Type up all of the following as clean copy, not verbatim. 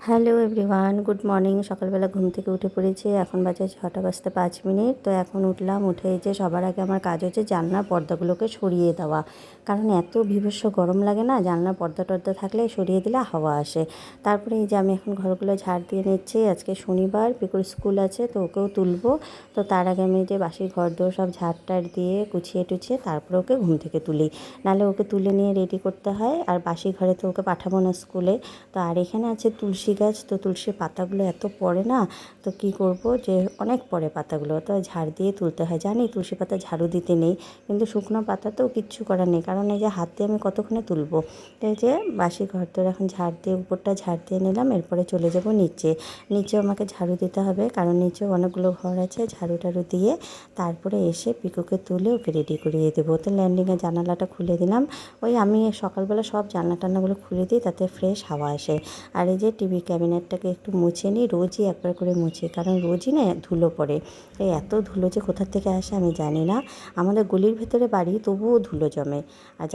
Hello everyone, good morning. সকালবেলা ঘুম থেকে উঠে পড়েছি। এখন বাজে 6:05। তো এখন উঠলাম। উঠে এই যে সবার আগে আমার কাজ হচ্ছে জানলার পর্দাগুলোকে সরিয়ে দেওয়া, কারণ এত বীভৎস গরম লাগে না, জানলার পর্দা টর্দা থাকলে সরিয়ে দিলে হাওয়া আসে। তারপরে এই যে আমি এখন ঘরগুলো ঝাড় দিয়ে নিচ্ছি। আজকে শনিবার, পিকুর স্কুল আছে, তো ওকেও তুলবো। তো তার আগে আমি যে বাসি ঘর দোর সব ঝাড় টাড় দিয়ে গুছিয়ে টুছিয়ে তারপরে ওকে ঘুম থেকে তুলি, নাহলে ওকে তুলে নিয়ে রেডি করতে হয়। আর বাসি ঘরে তো ওকে পাঠাবো না স্কুলে। তো আর এখানে আছে তুলসী গাছ। তো তুলসীর পাতাগুলো এত পড়ে না, তো কি করব, যে অনেক পড়ে পাতাগুলো, তো ঝাড় দিয়ে তুলতে হয়। জানি তুলসী পাতা ঝাড়ু দিতে নেই, কিন্তু শুকনো পাতা তো কিচ্ছু করার নেই, কারণ এই যে হাত দিয়ে আমি কতক্ষণে তুলবো। তো এই যে বাসি ঘর তো এখন ঝাড় দিয়ে উপরটা ঝাড় দিয়ে নিলাম। এরপরে চলে যাব নিচে। নিচেও আমাকে ঝাড়ু দিতে হবে, কারণ নিচেও অনেকগুলো ঘর আছে। ঝাড়ু টাড়ু দিয়ে তারপরে এসে পিকুকে তুলে ওকে রেডি করিয়ে দেবো। তো ল্যান্ডিংয়ের জানালাটা খুলে দিলাম। ওই আমি সকালবেলা সব জানলা টান্নাগুলো খুলে দিই, তাতে ফ্রেশ হাওয়া আসে। আর এই যে টিভি ক্যাবিনেটটাকে একটু মুছে নিই, রোজই একবার করে মুছি, কারণ রোজই না ধুলো পড়ে। এই এত ধুলো যে কোথা থেকে আসে আমি জানি না। আমাদের গলির ভেতরে বাড়ি, তবুও ধুলো জমে। আর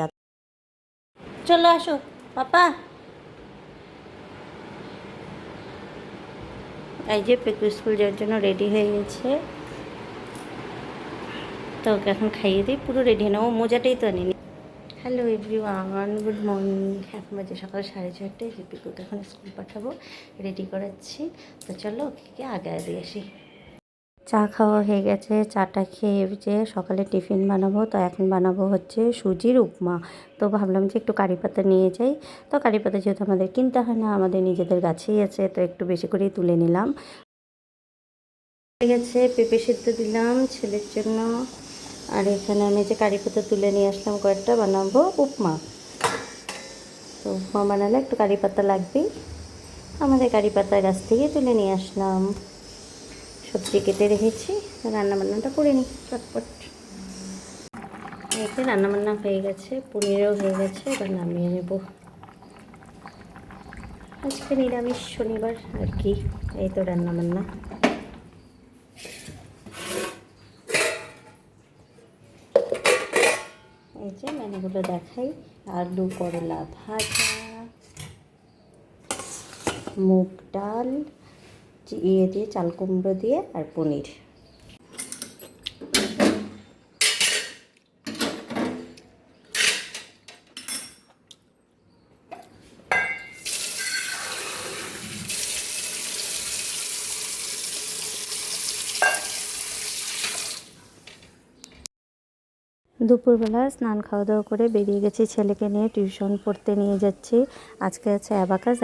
চলো আসো পাপা। এই যে পিকু স্কুল যাওয়ার জন্য রেডি হয়ে গেছে। তো ওকে এখন খাইয়ে দিই, পুরো রেডি না, ও মোজাটাই তো আনিনি। Hello everyone, good morning. এখন বাজে সকাল 6:30। যে পিকুকে এখন স্কুল পাঠাবো, রেডি করাচ্ছি। তো চলো ওকে আগে দিয়ে আসি। চা খাওয়া হয়ে গেছে। চাটা খেয়ে যে সকালে টিফিন বানাবো, তো এখন বানাবো হচ্ছে সুজির উপমা। তো ভাবলাম যে একটু কারি পাতা নিয়ে যাই। তো কারি পাতা যেহেতু আমাদের কিনতে হয় না, আমাদের নিজেদের গাছেই আছে, তো একটু বেশি করেই তুলে নিলাম। হয়ে গেছে, পেঁপে সিদ্ধ দিলাম ছেলের জন্য। আর এখানে আমি যে কারি পাতা তুলে নিয়ে আসলাম কয়েকটা, বানাবো উপমা। তো উপমা বানালে একটু কারি পাতা লাগবেই। আমাদের কারি পাতা গাছ থেকে তুলে নিয়ে আসলাম। সবজি কেটে রেখেছি, রান্নাবান্নাটা করে নিই চটপট। এতে রান্নাবান্না হয়ে গেছে, পনিরও হয়ে গেছে, এবার নামিয়ে নেব। আজকে নিরামিষ শনিবার আর কি। এই তো রান্নাবান্না। এই যে মেনুগুলো দেখাই: আলু করলা ভাজা, মুগ ডাল দিয়ে চাল কুমড়ো দিয়ে, আর পনির। দুপুরবেলা স্নান খাওয়া দাওয়া করে বেরিয়ে গেছি, ছেলেকে নিয়ে টিউশন পড়তে নিয়ে যাচ্ছি। আজকে আছে অ্যাবাকাস।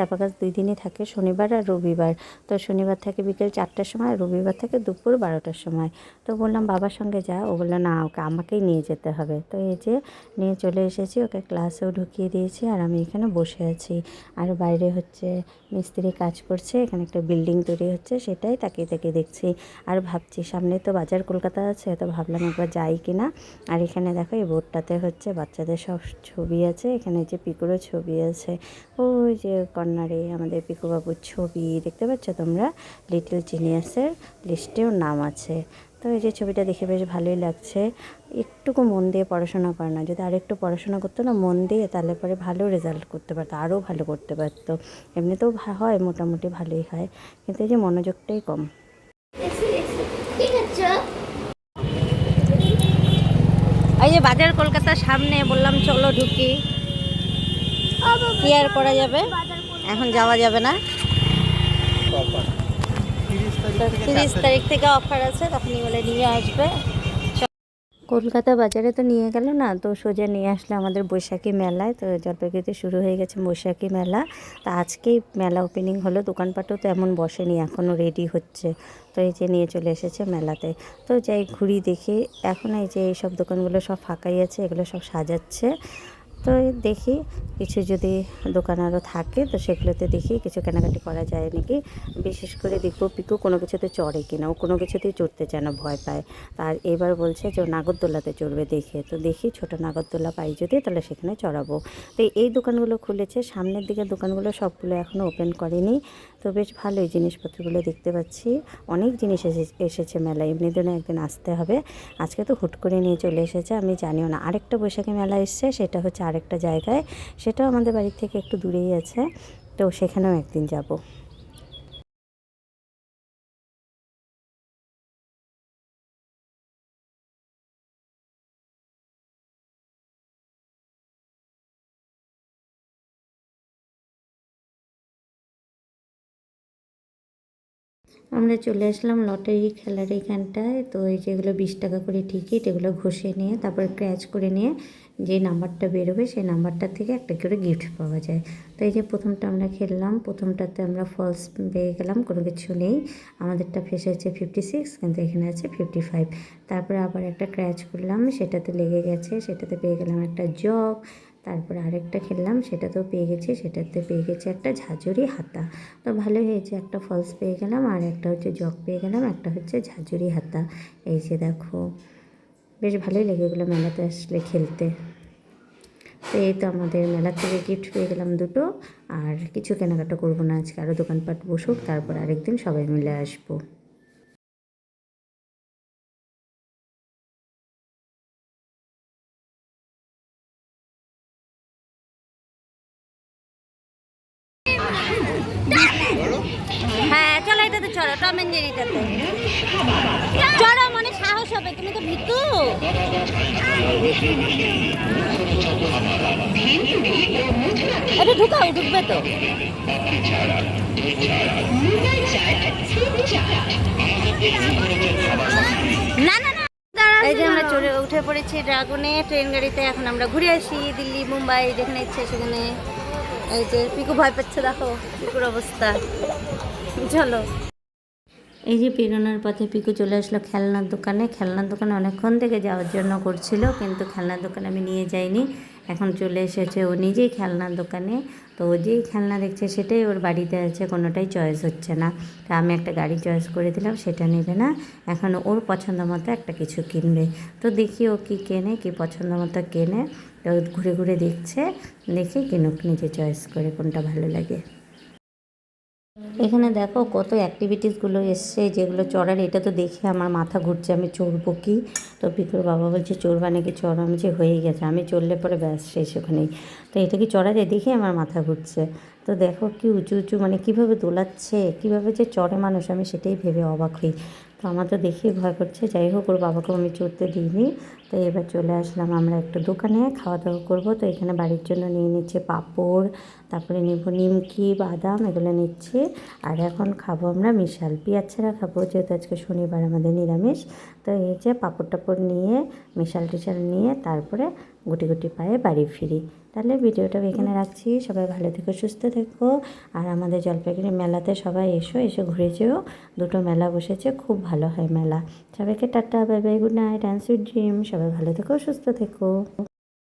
2 দিনই থাকে, শনিবার আর রবিবার। তো শনিবার থাকে বিকেল 4টার সময়, আর রবিবার থাকে দুপুর 12টার সময়। তো বললাম বাবার সঙ্গে যা, ও বললো না, ওকে আমাকেই নিয়ে যেতে হবে। তো এই যে নিয়ে চলে এসেছি, ওকে ক্লাসেও ঢুকিয়ে দিয়েছি, আর আমি এখানে বসে আছি। আর বাইরে হচ্ছে মিস্ত্রি কাজ করছে, এখানে একটা বিল্ডিং তৈরি হচ্ছে, সেটাই তাকিয়ে তাকিয়ে দেখছি। আর ভাবছি সামনে তো বাজার কলকাতা আছে, তো ভাবলাম একবার যাই কিনা। আর এখানে দেখো এই বোর্ডটাতে হচ্ছে বাচ্চাদের সব ছবি আছে। এখানে যে পিকুরও ছবি আছে, ওই যে কর্নারে আমাদের পিকুবাবুর ছবি দেখতে পাচ্ছ তোমরা। লিটল জিনিয়াসের লিস্টেও নাম আছে। তো এই যে ছবিটা দেখে বেশ ভালোই লাগছে। একটুকু মন দিয়ে পড়াশোনা করে না, যদি আরেকটু পড়াশোনা করতো না মন দিয়ে, তাহলে পরে ভালো রেজাল্ট করতে পারতো, আরও ভালো করতে পারতো। এমনিতেও হয়, মোটামুটি ভালোই হয়, কিন্তু এই যে মনোযোগটাই কম। এই যে বাজার কলকাতার সামনে, বললাম চলো ঢুকি। কি আর করা যাবে, এখন যাওয়া যাবে না। 30 তারিখ থেকে অফার আছে, তখনই বলে নিয়ে আসবে। কলকাতা বাজারে তো নিয়ে গেল না, তো সোজা নিয়ে আসলে আমাদের বৈশাখী মেলায়। তো জলপাইগুড়িতে শুরু হয়ে গেছে বৈশাখী মেলা। তো আজকেই মেলা ওপেনিং হলো, দোকানপাটও তো এমন বসেনি, এখনও রেডি হচ্ছে। তো এই যে নিয়ে চলে এসেছে মেলাতে। তো যাই ঘুরি দেখি, এখন এই যে এইসব দোকানগুলো সব ফাঁকাই আছে, এগুলো সব সাজাচ্ছে। তো দেখি কিছু যদি দোকান আরও থাকে, তো সেগুলোতে দেখি কিছু কেনাকাটি করা যায় নাকি। বিশেষ করে দেখবো পিকু কোনো কিছুতে চড়ে কিনা, ও কোনো কিছুতেই চড়তে চায় না, ভয় পায়। আর এবার বলছে যে ও নাগরদোলাতে চড়বে দেখে। তো দেখি ছোটো নাগরদোলা পাই যদি, তাহলে সেখানে চড়াবো। তো এই দোকানগুলো খুলেছে, সামনের দিকে দোকানগুলো সবগুলো এখনও ওপেন করেনি। তো বেশ ভালোই জিনিসপত্রগুলো দেখতে পাচ্ছি। অনেক জিনিস এসেছে মেলায়, এমনি দিনে একদিন আসতে হবে। আজকে তো হুট করে নিয়ে চলে এসেছে, আমি জানিও না। আরেকটা বৈশাখী মেলা এসছে, সেটা হচ্ছে আরেকটা জায়গায়, সেটাও আমাদের বাড়ির থেকে একটু দূরেই আছে। তো সেখানেও একদিন যাব। আমরা চলে আসলাম লটারি খেলার এইখানটায়। তো এই যেগুলো 20 টাকা করে টিকিট, এগুলো ঘষে নিয়ে তারপরে ক্র্যাচ করে নিয়ে যে নাম্বারটা বেরোবে সেই নাম্বারটা থেকে একটা করে গিফট পাওয়া যায়। তো এই যে প্রথমটা আমরা খেললাম, প্রথমটাতে আমরা ফলস পেয়ে গেলাম, কোনো কিছু নেই। আমাদেরটা ফেসে আছে 56, কিন্তু এখানে আছে 55। তারপরে আবার একটা ক্র্যাচ করলাম, সেটাতে লেগে গেছে, সেটাতে পেয়ে গেলাম একটা জগ। তারপরে আরেকটা খেললাম, সেটাতেও পেয়ে গেছি, সেটাতে পেয়ে গেছি একটা ঝাঁঝরি হাতা। তো ভালোই হয়েছে, একটা ফলস পেয়ে গেলাম, আর একটা হচ্ছে জগ পেয়ে গেলাম, একটা হচ্ছে ঝাঁঝরি হাতা। এই যে দেখো, বেশ ভালোই লেগে গেলো মেলাতে আসলে খেলতে। তো এই তো আমাদের মেলা থেকে গিফট পেয়ে গেলাম দুটো। আর কিছু কেনাকাটা করবো না আজকে, আরও দোকানপাট বসুক, তারপর আরেকদিন সবাই মিলে আসবো। হ্যাঁ চলো, এটাতে চলো, টম এন্ড জেরিটাতে চলো, মানে সাহস হবে, তুমি তো ভীতু। এটা ঢুকাও, ঢুকবে তো। না না না, এই যে আমরা চলে উঠে পড়েছি ড্রাগনে, ট্রেন গাড়িতে। এখন আমরা ঘুরে আসি দিল্লি, মুম্বাই, যেখানে ইচ্ছে সেখানে। এই যে পিকু ভয় পাচ্ছে, দেখো পিকুর অবস্থা। চলো। এই যে পেরোনোর পথে পিকু চলে আসলো খেলনার দোকানে। খেলনার দোকানে অনেকক্ষণ থেকে যাওয়ার জন্য করছিল, কিন্তু খেলনার দোকানে আমি নিয়ে যাইনি। এখন চলে এসেছে ও নিজেই খেলনার দোকানে। তো ও যেই খেলনা দেখছে সেটাই ওর বাড়িতে আছে, কোনোটাই চয়েস হচ্ছে না। তা আমি একটা গাড়ি চয়েস করে দিলাম, সেটা নেবে না। এখন ওর পছন্দ মতো একটা কিছু কিনবে। তো দেখি ও কী কেনে, কী পছন্দ মতো কেনে। তো ঘুরে ঘুরে দেখছে, দেখে কিনুক নিজে চয়েস করে কোনটা ভালো লাগে। এখানে দেখো কত অ্যাক্টিভিটিসগুলো এসছে, যেগুলো চড়ার। এটা তো দেখে আমার মাথা ঘুরছে, আমি চড়বো কি। তো পিকুর বাবা বলছে চড়বা নাকি, চড়। আমি যে হয়ে গেছে, আমি চড়লে পরে ব্যাস শেষ ওখানেই। তো এটা কি চড়া যায় দেখে আমার মাথা ঘুরছে। তো দেখো কি উঁচু উঁচু, মানে কীভাবে দোলাচ্ছে, কীভাবে যে চড়ে মানুষ, আমি সেটাই ভেবে অবাক হই। তো আমার তো দেখেই ভয় করছে। যাই হোক, ওর বাবাকেও আমি চড়তে দিইনি। তো এবার চলে আসলাম আমরা একটা দোকানে, খাওয়া দাওয়া করবো। তো এখানে বাড়ির জন্য নিয়ে নিচ্ছে পাঁপড়, তারপরে নেব নিমকি, বাদাম, এগুলো নিচ্ছি। আর এখন খাবো আমরা মিশাল, পেঁয়াজ ছাড়া খাবো, যেহেতু আজকে শনিবার আমাদের নিরামিষ। তো এই যে পাঁপড় টাপড় নিয়ে, মিশাল টিশাল নিয়ে, তারপরে গুটি গুটি পায়ে বাড়ি ফিরি। তাহলে ভিডিওটা এখানে রাখছি। সবাই ভালো থেকো, সুস্থ থেকো। আর আমাদের জলপাইগুড়ি মেলাতে সবাই এসো, এসে ঘুরে যেও। দুটো মেলা বসেছে, খুব ভালো হয় মেলা। সবাইকে tata, bye bye, good night and sweet dream. সবাই ভালো থেকো, সুস্থ থেকো।